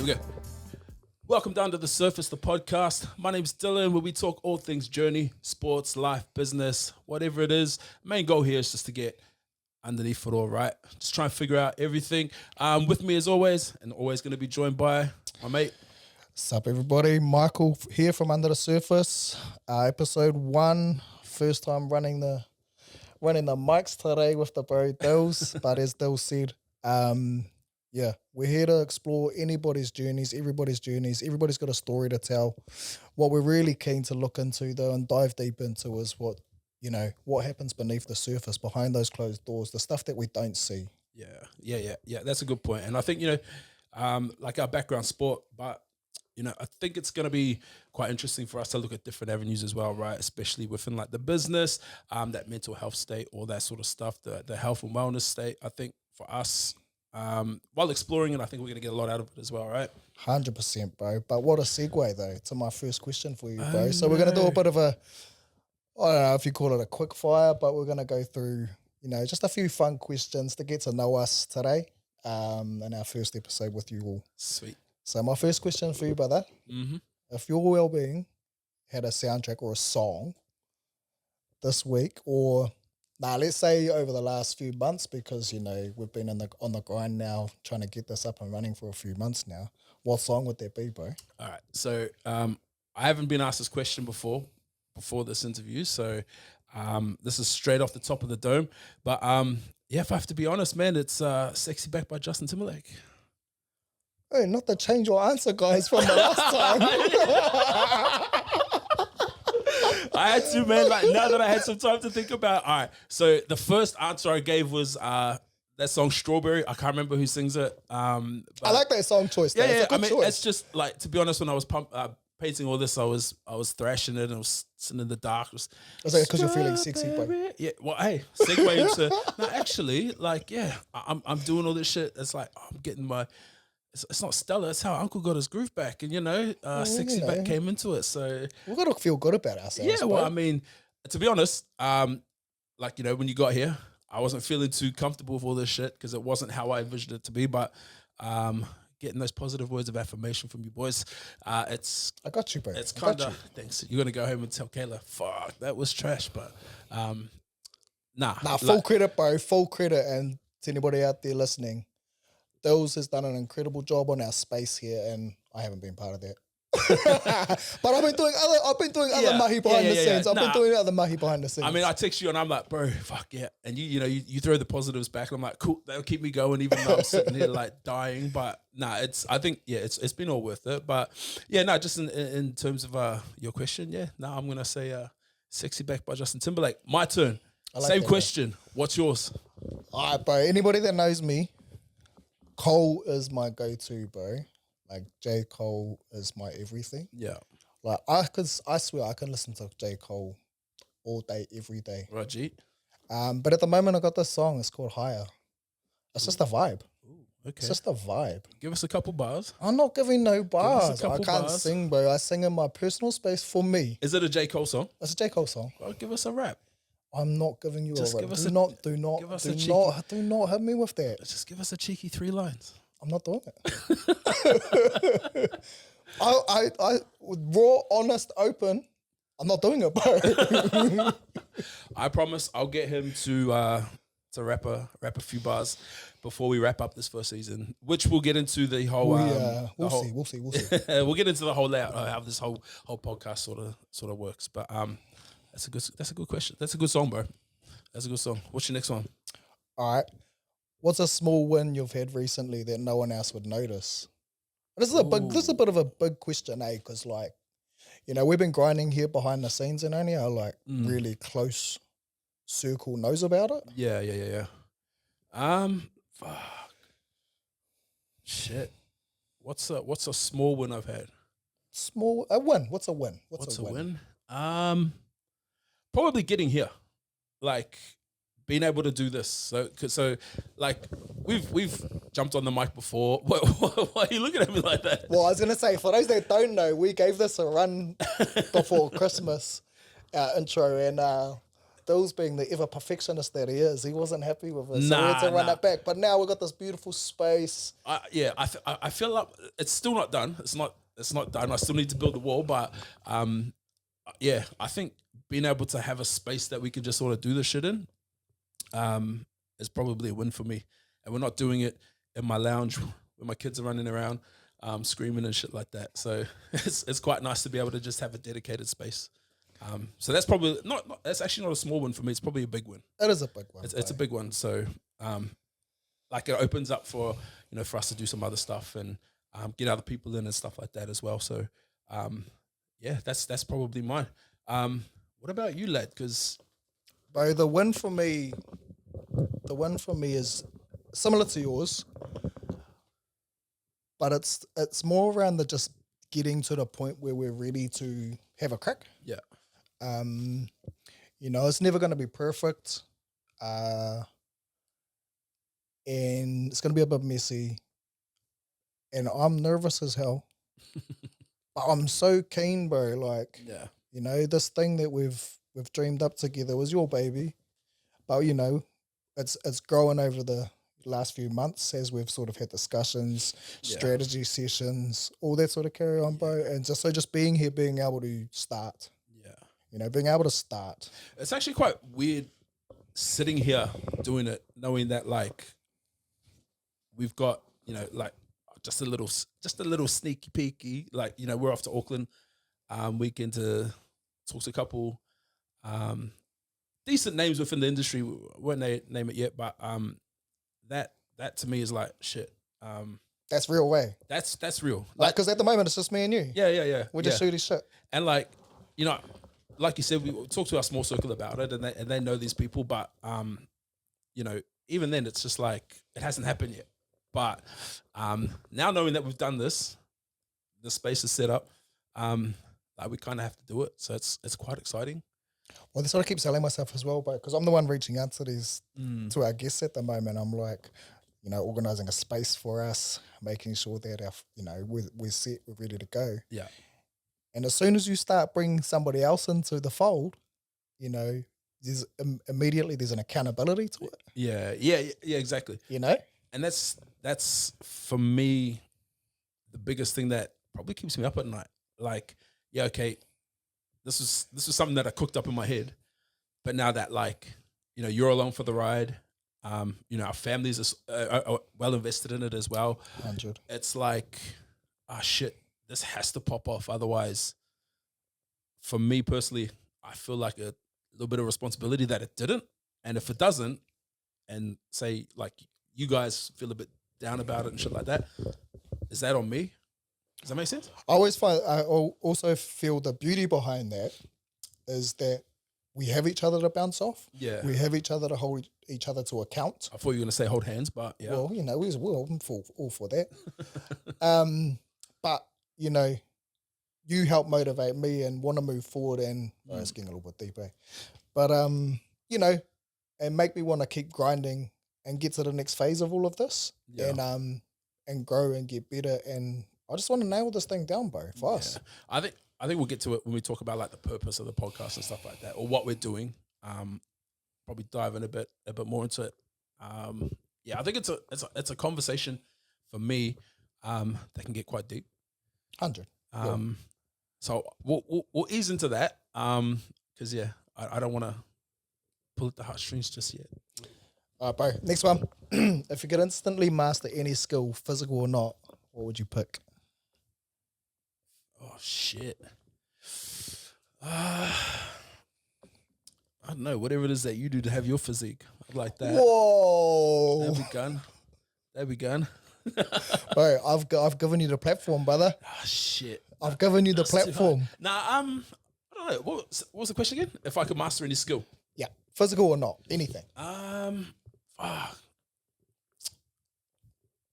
we go. Welcome down to The Surface, the podcast. My name's Dylan, where we talk all things journey, sports, life, business, whatever it is. Main goal here is just to get underneath it all, right? Just try and figure out everything. With me as always, and always going to be joined by my mate. Sup everybody, Michael here from Under the Surface. Episode 1, first time running the mics today with the bro Dyls, but as Dyls said, we're here to explore anybody's journeys, everybody's journeys. Everybody's got a story to tell. What we're really keen to look into though and dive deep into is what happens beneath the surface, behind those closed doors, the stuff that we don't see. Yeah. That's a good point. And I think, like our background sport, but I think it's going to be quite interesting for us to look at different avenues as well, right? Especially within like the business, that mental health state, all that sort of stuff, the health and wellness state. I think for us, while exploring it, I think we're going to get a lot out of it as well, right? 100%, bro. But what a segue though to my first question for you, bro. So we're going to do a bit of a, I don't know if you call it a quick fire, but we're going to go through, just a few fun questions to get to know us today, in our first episode with you all. Sweet. So my first question for you, brother, if your well-being had a soundtrack or a song this week, or let's say over the last few months, because we've been on the grind now, trying to get this up and running for a few months now. What song would that be, bro? All right. So I haven't been asked this question before this interview, so this is straight off the top of the dome. But if I have to be honest, man, it's "Sexy Back" by Justin Timberlake. Hey, not to change your answer, guys, from the last time. I had to, man. Like now that I had some time to think about. All right. So the first answer I gave was that song "Strawberry." I can't remember who sings it. I like that song choice. Though. Yeah. I mean, choice. it's just like, to be honest, when I was painting all this, I was thrashing it and I was sitting in the dark. Was that because you're feeling sexy, bro? Yeah. Well, hey, segue into no. Actually, like, yeah, I'm doing all this shit. It's like I'm getting my. It's not stellar. It's how Uncle got his groove back, and Sexy Back came into it. So we've got to feel good about ourselves. Yeah, well, I mean, to be honest, when you got here, I wasn't feeling too comfortable with all this shit because it wasn't how I envisioned it to be. But getting those positive words of affirmation from you boys, it's I got you, bro. It's kind of thanks. You're gonna go home and tell Kayla, fuck, that was trash. But full credit, bro. Full credit, and to anybody out there listening. Dyls has done an incredible job on our space here, and I haven't been part of that. But I've been doing other mahi behind the scenes. I've been doing other mahi behind the scenes. I mean, I text you and I'm like, bro, fuck yeah. And you throw the positives back. And I'm like, cool, that'll keep me going, even though I'm sitting here like dying. But it's been all worth it. But yeah, just in terms of your question, I'm gonna say "Sexy Back" by Justin Timberlake. My turn. Same question. Man. What's yours? All right, bro. Anybody that knows me, Cole is my go-to, bro. Like J. Cole is my everything. Yeah. Like I swear I can listen to J. Cole all day, every day. Rajit. But at the moment I got this song. It's called Higher. It's just a vibe. Ooh, okay. It's just a vibe. Give us a couple bars. I'm not giving no bars. I can't bars. sing, bro. I sing in my personal space for me. Is it a J. Cole song? It's a J. Cole song. Well, give us a rap. I'm not giving you just a give rap. us Do not hit me with that. Just give us a cheeky 3 lines. I'm not doing it. I raw, honest, open. I'm not doing it, bro. I promise I'll get him to rap a few bars before we wrap up this first season, which we'll get into the whole. We'll see. We'll get into the whole layout of how this whole podcast sort of works. But that's a good question. That's a good song, bro. That's a good song. What's your next one? All right. What's a small win you've had recently that no one else would notice? This is a bit of a big question, because we've been grinding here behind the scenes, and only our really close circle knows about it. Yeah. Fuck. Shit. What's a small win I've had? A win. What's a win? What's a win? Probably getting here, like being able to do this. So like we've jumped on the mic before. Why are you looking at me like that? Well, I was gonna say, for those that don't know, we gave this a run before Christmas intro, and Dyls being the ever perfectionist that he is, he wasn't happy with it. So we had to run Nah. it back. But now we've got this beautiful space. I feel like it's still not done. It's not done. I still need to build the wall, but I think being able to have a space that we can just sort of do the shit in, is probably a win for me. And we're not doing it in my lounge where my kids are running around, screaming and shit like that. So it's quite nice to be able to just have a dedicated space. So that's probably that's actually not a small one for me. It's probably a big one. It is a big one. It's a big one. So, like it opens up for, for us to do some other stuff and get other people in and stuff like that as well. So, that's probably mine. What about you, lad? Because, Bro, the win for me is similar to yours, but it's more around the just getting to the point where we're ready to have a crack. yeah, It's never going to be perfect, and it's going to be a bit messy, and I'm nervous as hell. But I'm so keen, bro. Like, yeah, this thing that we've dreamed up together was your baby, but it's growing over the last few months as we've sort of had discussions, strategy sessions, all that sort of carry on, bro. And just being here, being able to start. Being able to start. It's actually quite weird sitting here doing it, knowing that like we've got like just a little sneaky peeky, like we're off to Auckland weekend to talk to a couple decent names within the industry. We won't name it yet, but that to me is like shit. That's real way. That's real. Like, because at the moment it's just me and you. Yeah. We're just shooting shit. And like like you said, we talk to our small circle about it, and they know these people, but even then, it's just like it hasn't happened yet. But now knowing that we've done this, the space is set up, like we kind of have to do it. So it's quite exciting. Well, that's what I keep telling myself as well, bro. Because I'm the one reaching out to to our guests at the moment. I'm like, organizing a space for us, making sure that we're set, we're ready to go. Yeah. And as soon as you start bringing somebody else into the fold, there's immediately there's an accountability to it. Yeah, exactly. And that's for me the biggest thing that probably keeps me up at night. Like, okay, this is something that I cooked up in my head, but now that like you're along for the ride, our families are well invested in it as well. 100. It's like, shit, this has to pop off. Otherwise, for me personally, I feel like a little bit of responsibility that it didn't. And if it doesn't, and say like you guys feel a bit down about it and shit like that, is that on me? Does that make sense? I also feel the beauty behind that is that we have each other to bounce off. Yeah. We have each other to hold each other to account. I thought you were going to say hold hands, but yeah. Well, I'm all for that. But, you help motivate me and want to move forward and it's getting a little bit deep, eh? But, and make me want to keep grinding and get to the next phase of all of this and grow and get better. And I just want to nail this thing down, bro, for us. I think we'll get to it when we talk about like the purpose of the podcast and stuff like that, or what we're doing. Probably dive in a bit more into it. I think it's a conversation for me that can get quite deep. 100. So we'll ease into that because I don't want to pull at the heartstrings just yet. All right, bro. Next one. If you could instantly master any skill, physical or not, what would you pick? Oh shit. I don't know. Whatever it is that you do to have your physique, I'd like that. Whoa. That'd be gun. Bro, I've given you the platform, brother. Oh shit. I've given you the platform. I don't know. What was the question again? If I could master any skill? Yeah, physical or not, anything. I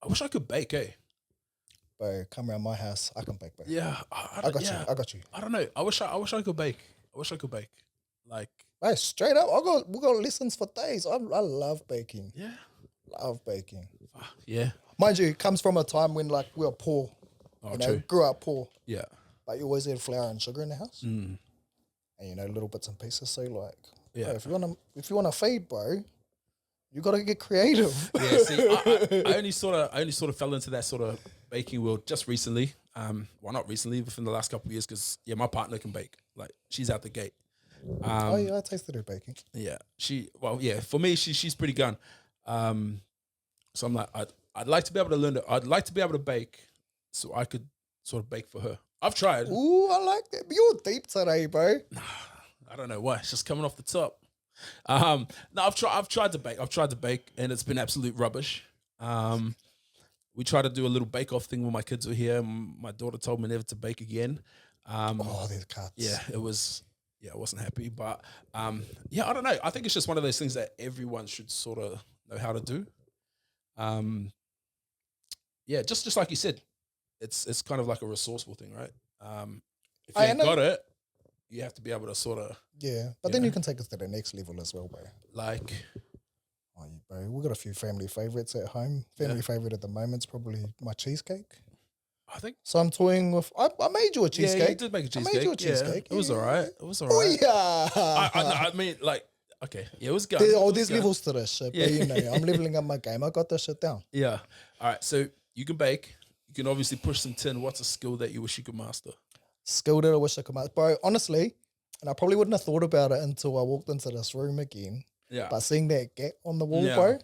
wish I could bake, eh? Bro, come around my house. I can bake, bro. Yeah, I got you. I don't know. I wish I could bake. Like, Hey, straight up, we got lessons for days. I love baking. yeah, Love baking. yeah. Mind you, it comes from a time when like we were poor. Oh, true. Grew up poor. Yeah. But you always had flour and sugar in the house. Mm. And little bits and pieces. So like Yeah. Bro, if you wanna feed, bro, you gotta get creative. Yeah, see, I only sort of fell into that sort of baking world just recently. Well, not recently, within the last couple of years, because my partner can bake. Like, she's out the gate. Oh yeah, I tasted her baking. Yeah, for me, she's pretty gun. So I'm like, I'd like to be able to learn. I'd like to be able to bake, so I could sort of bake for her. I've tried. Ooh, I like that. You're deep today, bro. I don't know why. It's just coming off the top. No, I've tried to bake. And it's been absolute rubbish. We tried to do a little bake-off thing when my kids were here. My daughter told me never to bake again. These cuts. Yeah, it was. Yeah, I wasn't happy, but yeah, I don't know. I think it's just one of those things that everyone should sort of know how to do. Yeah, just like you said, it's kind of like a resourceful thing, right? If you ain't got it, you have to be able to sort of. Yeah, but then you can take it to the next level as well, bro. Like, oh, yeah, bro, we got a few family favorites at home. Family favorite at the moment's probably my cheesecake. I think so. I'm toying with. I made you a cheesecake. Yeah, you did make a cheesecake. I made you a cheesecake. Yeah, it was all right. It was all right. Oh yeah. I mean, like, okay, yeah, it was good. There's levels to this shit. Yeah. But you know, I'm leveling up my game. I got this shit down. Yeah. All right. So you can bake. You can obviously push some tin. What's a skill that you wish you could master? Skill that I wish I could master, bro. Honestly, and I probably wouldn't have thought about it until I walked into this room again. Yeah. But seeing that gap on the wall, bro,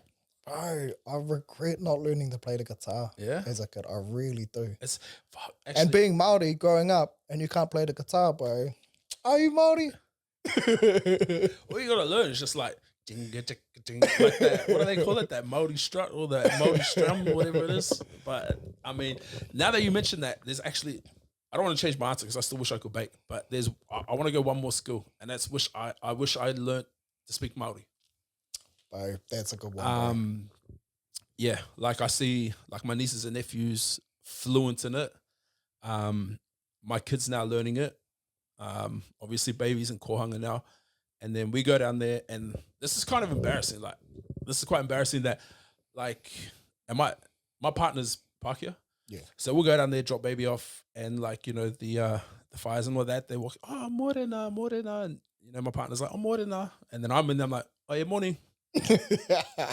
I regret not learning to play the guitar. Yeah. As a kid, I really do. Actually, and being Māori growing up, and you can't play the guitar, bro. Are you Māori? All you gotta learn is just like ding, like that. What do they call it? That Māori strut or that Māori strum, whatever it is. But I mean, now that you mention that, there's actually. I don't want to change my answer because I still wish I could bake, but I want to go one more skill, and that's I wish I learned to speak Māori. Bro, that's a good one. Yeah, like I see, like my nieces and nephews fluent in it. My kids now learning it. Obviously, babies in Kohanga now, and then we go down there, and this is kind of embarrassing. Like, this is quite embarrassing that, like, and my partner's Pākehā. Yeah. So we'll go down there, drop baby off, and like, you know, the fires and all that, they walk, oh, morena. And, you know, my partner's like, oh, morena. And then I'm in there, I'm like, oh, yeah, morning. And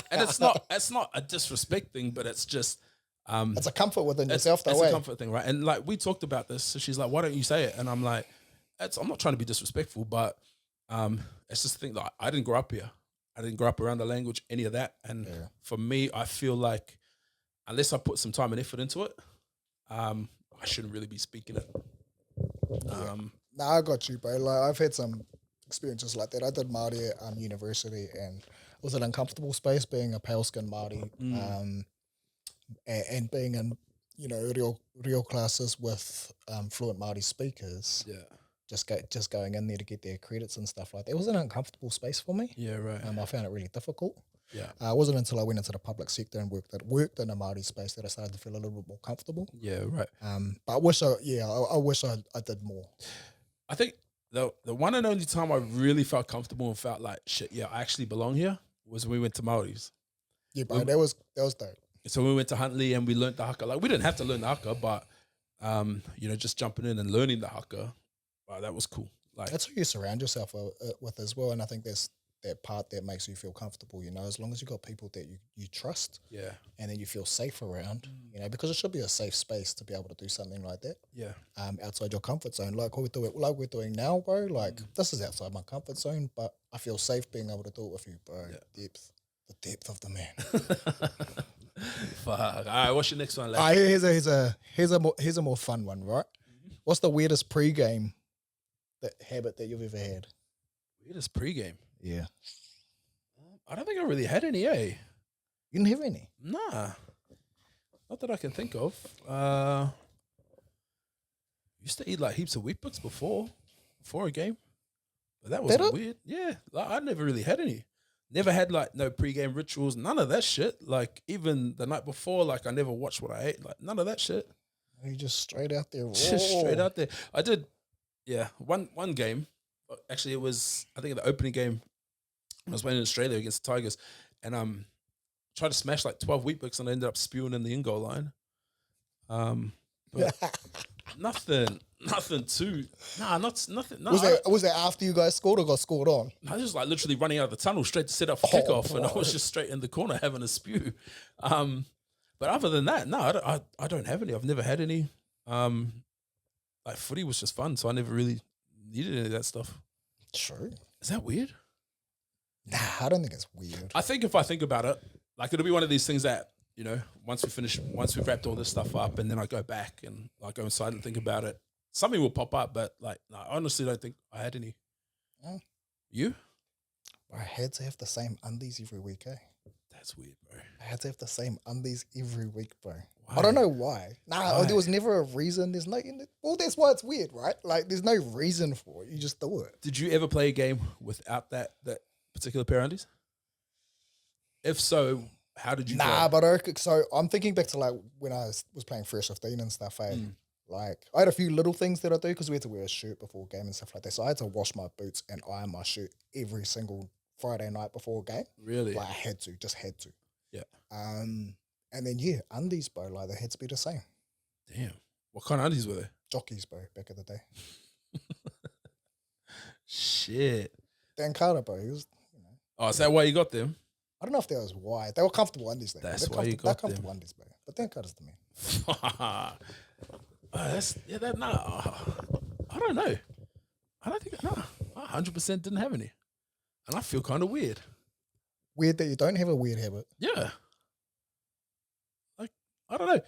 it's not a disrespect thing, but it's just. It's a comfort within yourself, though. It's a comfort thing, right? And like, we talked about this. So she's like, why don't you say it? And I'm like, I'm not trying to be disrespectful, but it's just the thing that I didn't grow up here. I didn't grow up around the language, any of that. And for me, I feel like, unless I put some time and effort into it, I shouldn't really be speaking it. Nah, I got you, bro. Like, I've had some experiences like that. I did Māori at university, and it was an uncomfortable space being a pale skin Māori, and being in, you know, real classes with fluent Māori speakers. Yeah. Just going in there to get their credits and stuff like that. It was an uncomfortable space for me. Yeah, right. I found it really difficult. Yeah. It wasn't until I went into the public sector and worked in a Māori space that I started to feel a little bit more comfortable. Yeah, right. But I wish I did more. I think the one and only time I really felt comfortable and felt like, shit, yeah, I actually belong here was when we went to Māoris. Yeah, bro, that was dope. So we went to Huntley and we learned the haka. Like, we didn't have to learn the haka, but, you know, just jumping in and learning the haka, wow, that was cool. Like, that's who you surround yourself with as well. And I think that's that part that makes you feel comfortable, you know, as long as you got people that you trust, yeah, and then you feel safe around, you know, because it should be a safe space to be able to do something like that, yeah, outside your comfort zone, like we're doing now, bro. Like, this is outside my comfort zone, but I feel safe being able to do it with you, bro. Yeah. The depth of the man. Fuck. All right, what's your next one, lad? Here's a more fun one, right? What's the weirdest pre-game habit that you've ever had? Weirdest pre-game? Yeah. I don't think I really had any, eh? You didn't have any? Nah. Not that I can think of. Used to eat like heaps of wheat bix before a game. But that was weird. Yeah. Like, I never really had any. Never had like no pre-game rituals, none of that shit. Like, even the night before, like, I never watched what I ate. Like, none of that shit. You just straight out there. Just straight out there. I did, one game. Actually, it was, I think, the opening game. I was playing in Australia against the Tigers, and tried to smash like 12 wheat bix, and I ended up spewing in the in-goal line. But nothing nothing too. Nah, not nothing. No, Was that after you guys scored or got scored on? I was like literally running out of the tunnel straight to set up for kickoff, and I was just straight in the corner having a spew. But other than that, no, I don't have any. I've never had any. Like footy was just fun, so I never really needed any of that stuff. True. Is that weird? Nah, I don't think it's weird. I think if I think about it, like it'll be one of these things that, you know, once we've wrapped all this stuff up and then I go back and I go inside and think about it, something will pop up, but like, no, I honestly don't think I had any. Oh. You? I had to have the same undies every week, eh? That's weird, bro. I had to have the same undies every week, bro. Why? I don't know why. Nah, Why? there was never a reason. There's no, well, that's why it's weird, right? Like, there's no reason for it. You just do it. Did you ever play a game without that particular pair of undies? If so, how did you Nah, play? but so I'm thinking back to like when I was playing Fresh 15 and stuff, eh? Like, I had a few little things that I do because we had to wear a shirt before a game and stuff like that. So I had to wash my boots and iron my shirt every single Friday night before a game. Really? Like, I had to, just had to. Yeah. And then, yeah, undies, bro, like, they had to be the same. Damn. What kind of undies were they? Jockeys, bro, back in the day. Shit. Dan Carter, bro, he was, Oh, is that why you got them? I don't know if that was why. They were comfortable undies, though. That's They're why you comfortable- got They're comfortable undies, bro. But Dan Carter's the man. I don't know. I don't think, no, I 100% didn't have any. And I feel kind of weird. Weird that you don't have a weird habit. Yeah. Like, I don't know.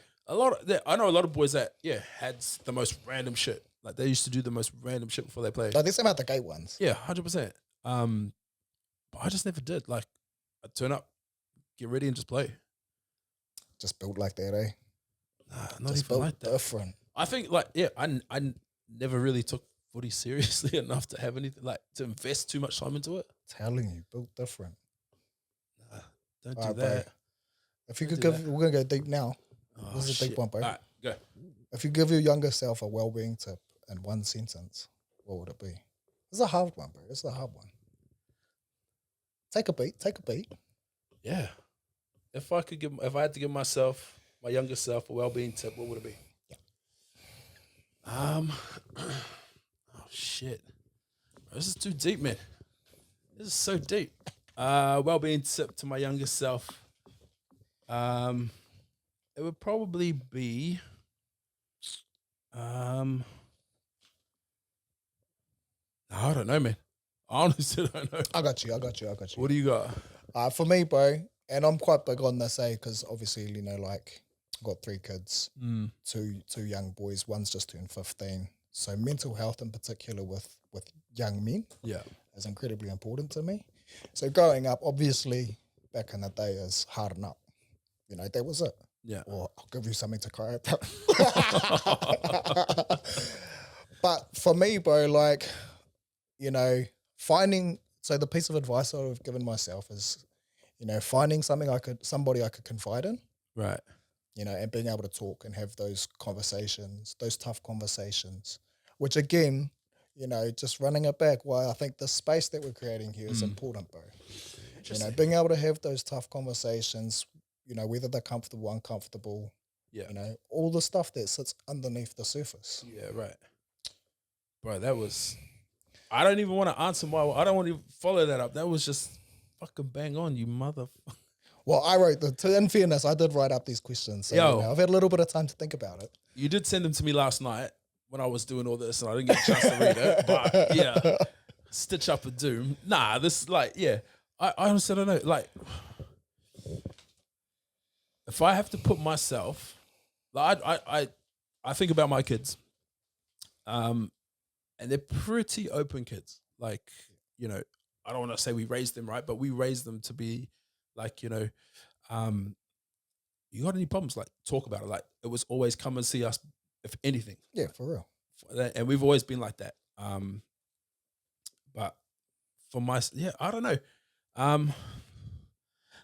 I know a lot of boys that, had the most random shit. Like, they used to do the most random shit before they played. Like, there's some out the gate ones. Yeah, 100%. But I just never did. Like, I'd turn up, get ready, and just play. Just built like that, eh? Nah, not Just even built like that. different. I think, like, I never really took footy seriously enough to have anything, like, to invest too much time into it. Telling you, built different. Nah, don't Alright, do bro. that. If you Don't could do give, that. we're gonna go deep now. Oh, This is a deep shit. one, bro. All right, go. If you give your younger self a well-being tip in one sentence, what would it be? This is a hard one, bro. This is a hard one. Take a beat. Take a beat. Yeah. If I had to give myself, my younger self, a well-being tip, what would it be? Oh shit. This is too deep, man. This is so deep. Well-being tip to my younger self. It would probably be I don't know, man. I honestly don't know. I got you. What do you got? For me, bro, and I'm quite big on this, because obviously, like, I've got 3 kids, two young boys. One's just turned 15. So mental health in particular with young men is incredibly important to me. So growing up, obviously, back in the day, is harden up. That was it. Yeah. Or I'll give you something to cry about. But for me, bro, like, finding, so the piece of advice I would have given myself is, finding somebody I could confide in, Right. and being able to talk and have those conversations, those tough conversations, which again, just running it back, why I think the space that we're creating here is important, bro. Being able to have those tough conversations, whether they're comfortable, uncomfortable, all the stuff that sits underneath the surface. Yeah, right. Bro, I don't even want to answer I don't want to follow that up. That was just fucking bang on, you motherfucker. Well, in fairness, I did write up these questions. So, I've had a little bit of time to think about it. You did send them to me last night when I was doing all this and I didn't get a chance to read it. But yeah, stitch up a doom. Nah, this I honestly don't know. Like, if I have to put myself, like I think about my kids, and they're pretty open kids. Like, I don't want to say we raised them right, but we raised them to be like, you got any problems? Like, talk about it. Like, it was always come and see us, if anything. Yeah, for real. And we've always been like that. But for I don't know.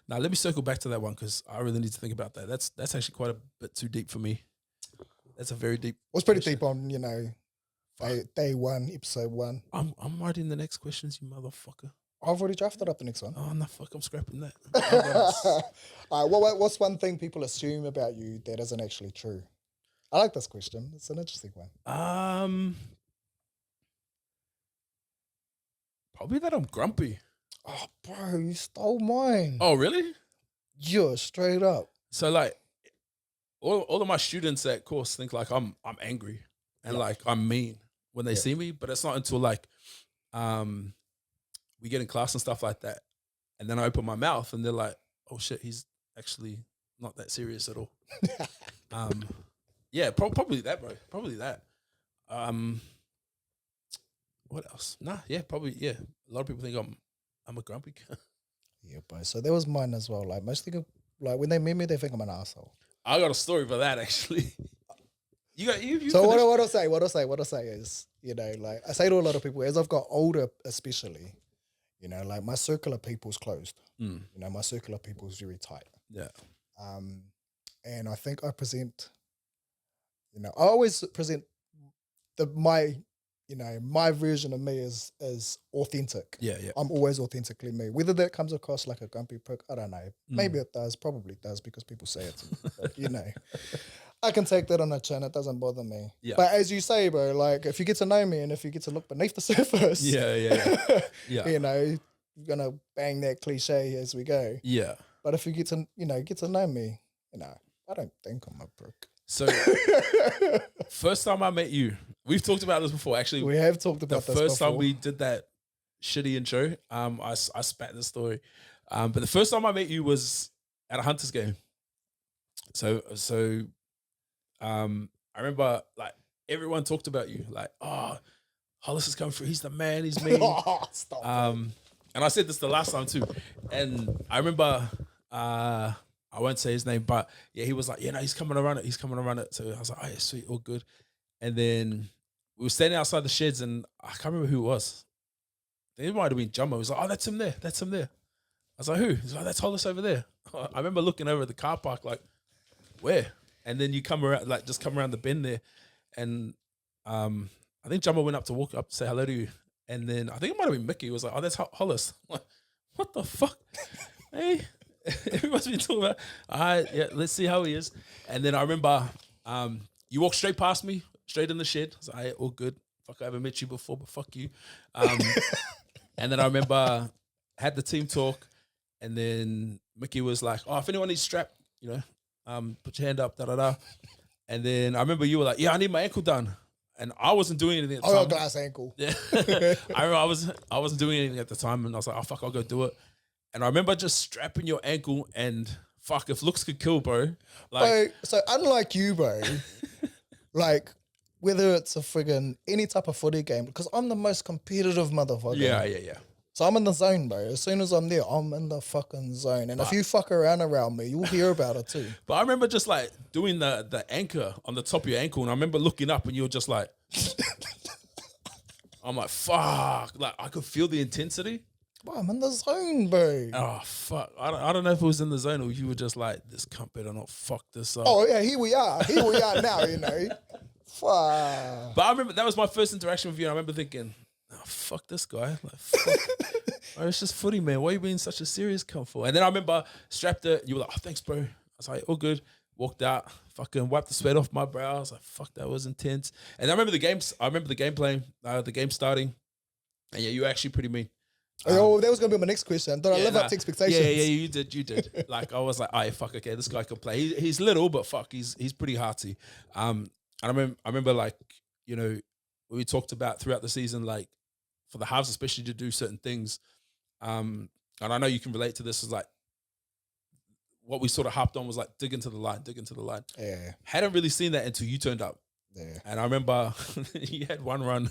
Now let me circle back to that one because I really need to think about that. That's actually quite a bit too deep for me. That's a very deep. It was pretty question. deep on, day 1, episode 1. I'm writing the next questions, you motherfucker. I've already drafted up the next one. Oh no, fuck! I'm scrapping that. All right, what's one thing people assume about you that isn't actually true? I like this question. It's an interesting one. Probably that I'm grumpy. Oh, bro, you stole mine. Oh, really? Yeah, straight up. So like, all of my students at course think like I'm angry and like I'm mean when they see me, but it's not until like, we get in class and stuff like that, and then I open my mouth and they're like, "Oh shit, he's actually not that serious at all." Yeah, probably that, bro. Probably that. What else? Nah, yeah, probably yeah. A lot of people think I'm a grumpy guy. Yeah, bro. So that was mine as well. Like most people, like when they meet me, they think I'm an asshole. I got a story for that actually. You So finished? what I say is, you know, like I say to a lot of people, as I've got older, especially, you know, like my circle of people's closed. You know, my circle of people is very tight. Yeah. And I think I present, you know, I always present my version of me is authentic. Yeah, yeah. I'm always authentically me. Whether that comes across like a grumpy prick, I don't know. Maybe it does, probably does because people say it to me. But, you know, I can take that on the chin. It doesn't bother me. Yeah. But as you say, bro, like if you get to know me and if you get to look beneath the surface, Yeah. you know, you're gonna bang that cliche as we go. Yeah. But if you get to know me, you know, I don't think I'm a prick. So first time I met you, we've talked about this before. Actually, We have talked about this first before. time we did that shitty intro, I spat the story. But the first time I met you was at a Hunters game. So I remember like everyone talked about you, like, oh, Hollis is coming through. He's the man. He's me. Stop. And I said this the last time too. And I remember, I won't say his name, but yeah, he was like, yeah, no, he's coming to run it. He's coming to run it. So I was like, oh, yeah, sweet, all good. And then we were standing outside the sheds and I can't remember who it was. I think it might have been Jumbo. He was like, oh, that's him there. That's him there. I was like, who? He's like, that's Hollis over there. I remember looking over at the car park like, where? And then you come around, like just come around the bend there. And I think Jumbo went up to walk up, say hello to you. And then I think it might have been Mickey. He was like, oh, that's Hollis. I'm like, what the fuck? Hey, everyone's been talking about, all right, yeah, let's see how he is. And then I remember you walked straight past me, straight in the shed. I was like, hey, all good. Fuck, I haven't met you before, but fuck you. And then I remember had the team talk. And then Mickey was like, oh, if anyone needs strap, you know, put your hand up, da-da-da. And then I remember you were like, yeah, I need my ankle done. And I wasn't doing anything at the time. Glass ankle. Yeah. I remember I wasn't doing anything at the time. And I was like, oh, fuck, I'll go do it. And I remember just strapping your ankle and fuck, if looks could kill, bro. Like, So unlike you, bro, like whether it's a friggin' any type of footy game, because I'm the most competitive motherfucker. yeah. So I'm in the zone, bro. As soon as I'm there, I'm in the fucking zone. And if you fuck around me, you'll hear about it too. But I remember just like doing the anchor on the top of your ankle. And I remember looking up and you were just like, I'm like, fuck. Like I could feel the intensity. Bro, I'm in the zone, bro. Oh, fuck. I don't know if it was in the zone or you were just like, this cunt better not fuck this up. Oh, yeah, here we are. Here we are now, you know. Fuck. But I remember that was my first interaction with you. And I remember thinking, oh, fuck this guy. Like, fuck. Oh, it's just footy, man. Why are you being such a serious cunt for? And then I remember strapped it. You were like, oh, thanks, bro. I was like, all good. Walked out, fucking wiped the sweat off my brow. I was like, fuck, that was intense. And I remember the games. I remember the game playing, the game starting. And yeah, you were actually pretty mean. Oh, that was going to be my next question. Did I live up to expectations? Yeah, you did. Like, I was like, all right, fuck, okay, this guy can play. He's little, but fuck, he's pretty hearty. And I remember, like, you know, we talked about throughout the season, like, for the halves, especially to do certain things. And I know you can relate to this, is like, what we sort of hopped on was like, dig into the line. Yeah. Hadn't really seen that until you turned up. Yeah. And I remember you had one run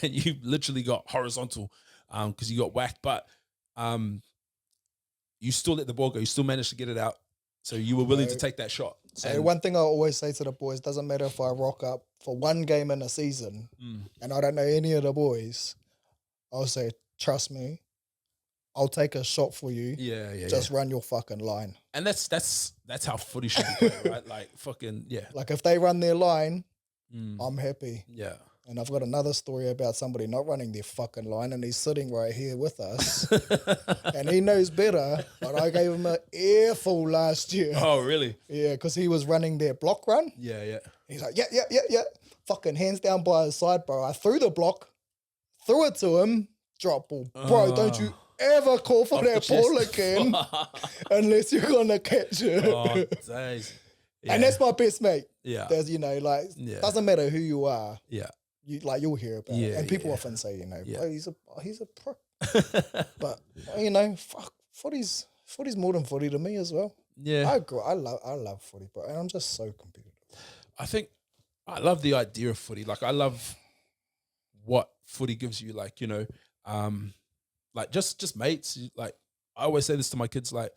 and you literally got horizontal because you got whacked, but you still let the ball go. You still managed to get it out. So you were willing to take that shot. So one thing I always say to the boys, doesn't matter if I rock up for one game in a season and I don't know any of the boys, I'll say, trust me, I'll take a shot for you. Yeah. Just run your fucking line. And that's how footy should be played, right? Like fucking, yeah. Like if they run their line, I'm happy. Yeah. And I've got another story about somebody not running their fucking line, and he's sitting right here with us, and he knows better, but I gave him an earful last year. Oh, really? Yeah, because he was running their block run. Yeah, yeah. He's like, yeah. Fucking hands down by his side, bro. I threw the block, threw it to him, drop ball. Bro, don't you ever call for that ball again unless you're going to catch it. Oh, days. Yeah. And that's my best mate. Yeah. There's, doesn't matter who you are. Yeah. You'll hear about it. And people often say, bro, he's a pro. But, fuck, footy's more than footy to me as well. Yeah. I love footy, bro. And I'm just so competitive. I think I love the idea of footy. Like, I love what footy gives you, like, like just mates. Like, I always say this to my kids, like,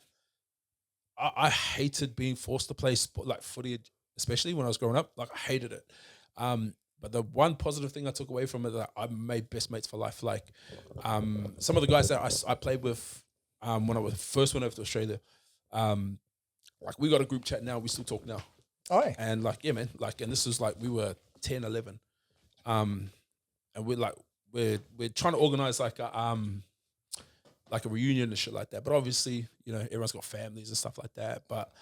I hated being forced to play sport, like footy, especially when I was growing up. Like, I hated it. But the one positive thing I took away from it, that I made best mates for life. Like, some of the guys that I played with when I first went over to Australia, like, we got a group chat now. We still talk now. Oh, yeah. And like, yeah, man. Like, and this is like, we were 10, 11. And we're trying to organize like a reunion and shit like that. But obviously, everyone's got families and stuff like that. But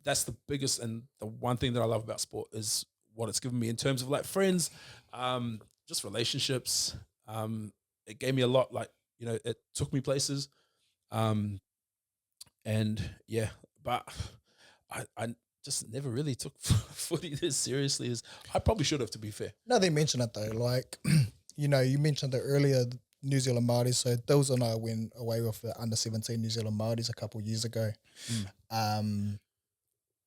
that's the biggest and the one thing that I love about sport is what it's given me in terms of like friends, just relationships. It gave me a lot, like, it took me places. And yeah, but I just never really took footy this seriously as I probably should have, to be fair. No, they mention it though. Like, you mentioned it earlier, New Zealand Māoris. So Dyls and I went away with the under-17 New Zealand Māoris a couple of years ago. And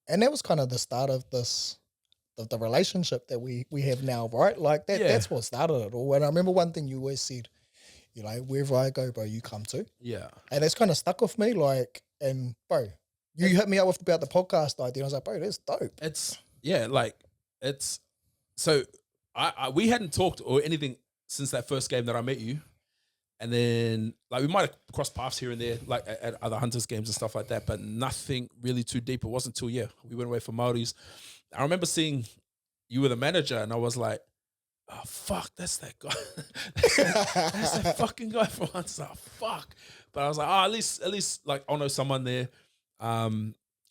that was kind of the start of the relationship that we have now, right? Like that's what started it all. And I remember one thing you always said, wherever I go, bro, you come too. Yeah. And that's kind of stuck with me. Like, and bro, you hit me up about the podcast idea. I was like, bro, that's dope. So we hadn't talked or anything since that first game that I met you. And then, like, we might have crossed paths here and there, like at other Hunters games and stuff like that, but nothing really too deep. It wasn't till, we went away for Māoris. I remember seeing you were the manager, and I was like, oh, fuck, that's that guy. that's that fucking guy from Hunters. Oh, fuck. But I was like, at least, like, I'll know someone there. At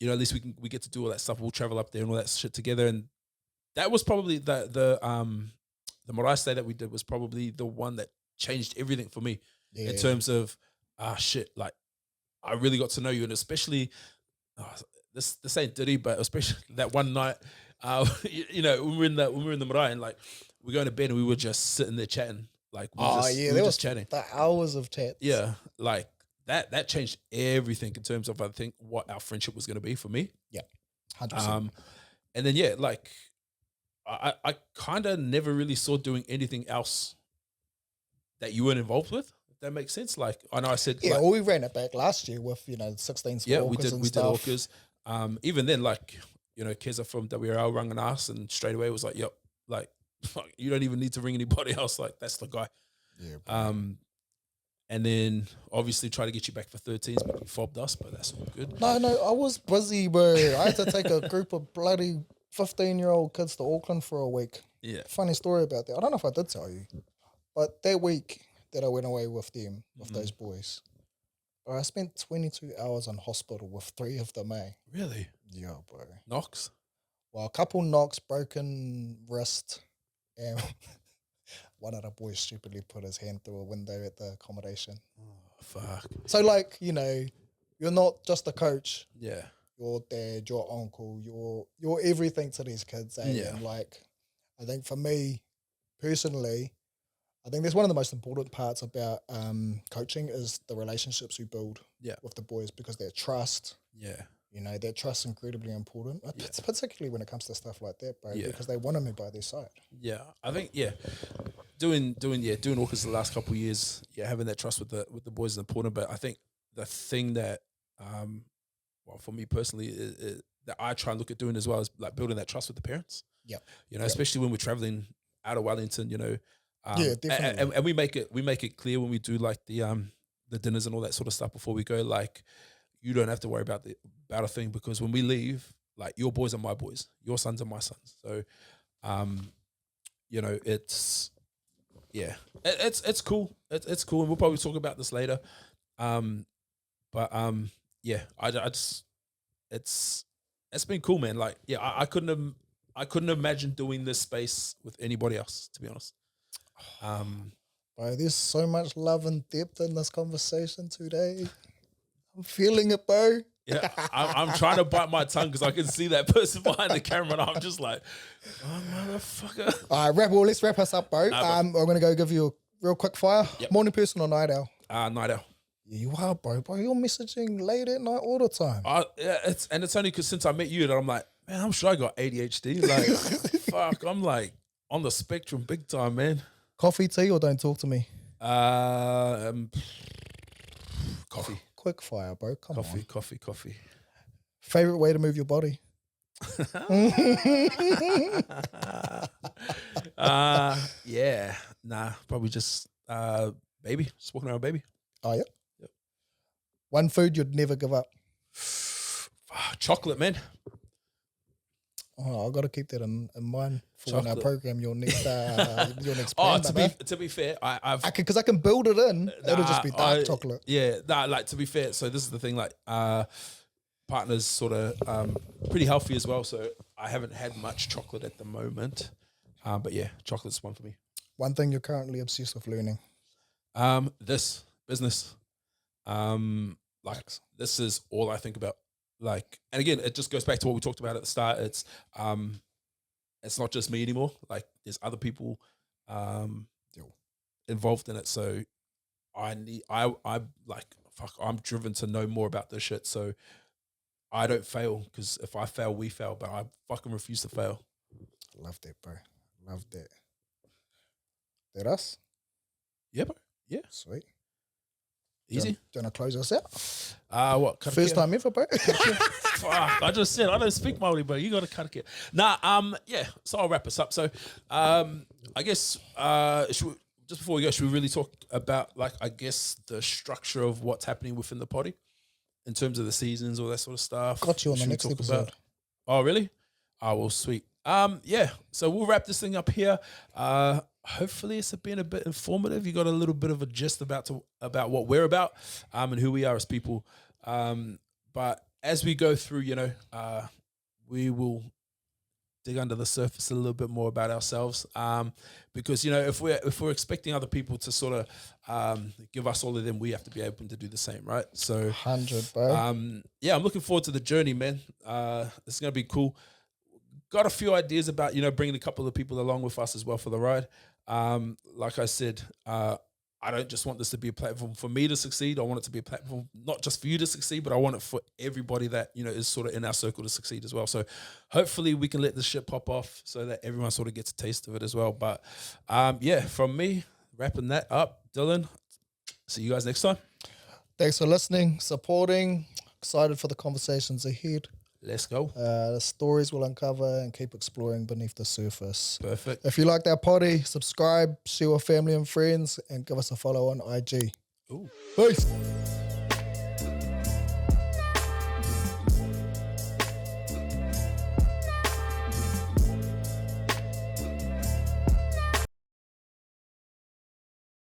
least we get to do all that stuff. We'll travel up there and all that shit together. And that was probably the Marae Stay that we did was probably the one that changed everything for me in terms of like, I really got to know you, and especially this ain't ditty, but especially that one night, when we're in the marae and like we're going to bed and we were just sitting there chatting, like we were just chatting, the hours of chat. Yeah, like that changed everything in terms of, I think, what our friendship was going to be for me. Yeah, 100%. And then like I kind of never really saw doing anything else that you weren't involved with, if that makes sense. Like, I know I said... Yeah, we ran it back last year with, 16 yeah, Orcas we did stuff. Orcas. Even then, like, Keza from WRL rang an ass, and straight away was like, yep, like, you don't even need to ring anybody else. Like, that's the guy. Yeah. And then, obviously, try to get you back for 13s, but you fobbed us, but that's all good. No, I was busy, bro. I had to take a group of bloody 15-year-old kids to Auckland for a week. Yeah. Funny story about that. I don't know if I did tell you. But that week that I went away with them, with those boys, I spent 22 hours in hospital with 3 of them, eh? Really? Yeah, bro. Knocks? Well, a couple knocks, broken wrist, and one of the boys stupidly put his hand through a window at the accommodation. Oh, fuck. So, like, you're not just a coach. Yeah. Your dad, your uncle, you're everything to these kids, eh? Yeah. And, like, I think for me, personally, I think that's one of the most important parts about coaching is the relationships we build with the boys, because their trust. Yeah. That trust is incredibly important, particularly when it comes to stuff like that, bro, because they wanted me by their side. Yeah, I think doing Orcas the last couple of years, having that trust with the boys is important. But I think the thing that, for me personally, is that I try and look at doing as well is like building that trust with the parents. Yeah, especially when we're traveling out of Wellington, definitely. And we make it clear when we do like the dinners and all that sort of stuff before we go, like, you don't have to worry about a thing, because when we leave, like, your boys are my boys, your sons are my sons. So, you know, it's it's cool. It's cool, and we'll probably talk about this later. But yeah, I just it's been cool, man. Like, yeah, I couldn't imagine doing this space with anybody else, to be honest. Bro, there's so much love and depth in this conversation today. I'm feeling it, bro. Yeah, I'm trying to bite my tongue because I can see that person behind the camera, and I'm just like, oh, motherfucker. All right, let's wrap us up, bro. I'm going to go give you a real quick fire. Yep. Morning person or night owl? Night owl. Yeah, you are, bro. Bro, you're messaging late at night all the time. Yeah, it's only because since I met you that I'm like, man, I'm sure I got ADHD. Like, fuck, I'm like on the spectrum big time, man. Coffee, tea, or don't talk to me? Coffee. Quick fire, bro. Come on. Coffee. Favorite way to move your body? Yeah. Nah, probably just baby. Just walking around baby. Oh, yeah? Yep. One food you'd never give up? Chocolate, man. Oh, I've got to keep that in mind for when I Chocolate. program your next plan. Oh, brother. to be fair, I've Because I can build it in. It'll just be dark chocolate. Yeah, nah, like to be fair, so this is the thing, like partner's sort of pretty healthy as well, so I haven't had much chocolate at the moment. But yeah, chocolate's one for me. One thing you're currently obsessed with learning? This business. Like this is all I think about. Like, and again, it just goes back to what we talked about at the start. It's not just me anymore. Like, there's other people involved in it. So I'm driven to know more about this shit. So I don't fail, because if I fail, we fail. But I fucking refuse to fail. Love that, bro. Love that. That us? Yeah, bro. Yeah, sweet. Easy. Do you want to close us out? What? First time ever, bro. Fuck, I just said I don't speak Māori, bro. You got to cut it. Nah, yeah. So I'll wrap us up. So, I guess just before we go, should we really talk about, like, I guess the structure of what's happening within the potty in terms of the seasons, all that sort of stuff? Got you on the next episode. Oh, really? Oh, well, sweet. Yeah. So we'll wrap this thing up here. Hopefully it's been a bit informative. You got a little bit of a gist about what we're about, and who we are as people. But as we go through, we will dig under the surface a little bit more about ourselves. Because if we're expecting other people to sort of give us all of them, we have to be able to do the same, right? So 100, bro. yeah, I'm looking forward to the journey, man. It's gonna be cool. Got a few ideas about, bringing a couple of people along with us as well for the ride. Like I said, I don't just want this to be a platform for me to succeed. I want it to be a platform not just for you to succeed, but I want it for everybody that, is sort of in our circle to succeed as well. So hopefully we can let this shit pop off so that everyone sort of gets a taste of it as well. But yeah, from me, wrapping that up, Dylan, see you guys next time. Thanks for listening, supporting, excited for the conversations ahead. Let's go. The stories we'll uncover and keep exploring beneath the surface. Perfect. If you like our potty, subscribe, share with family and friends, and give us a follow on IG. Ooh. Peace.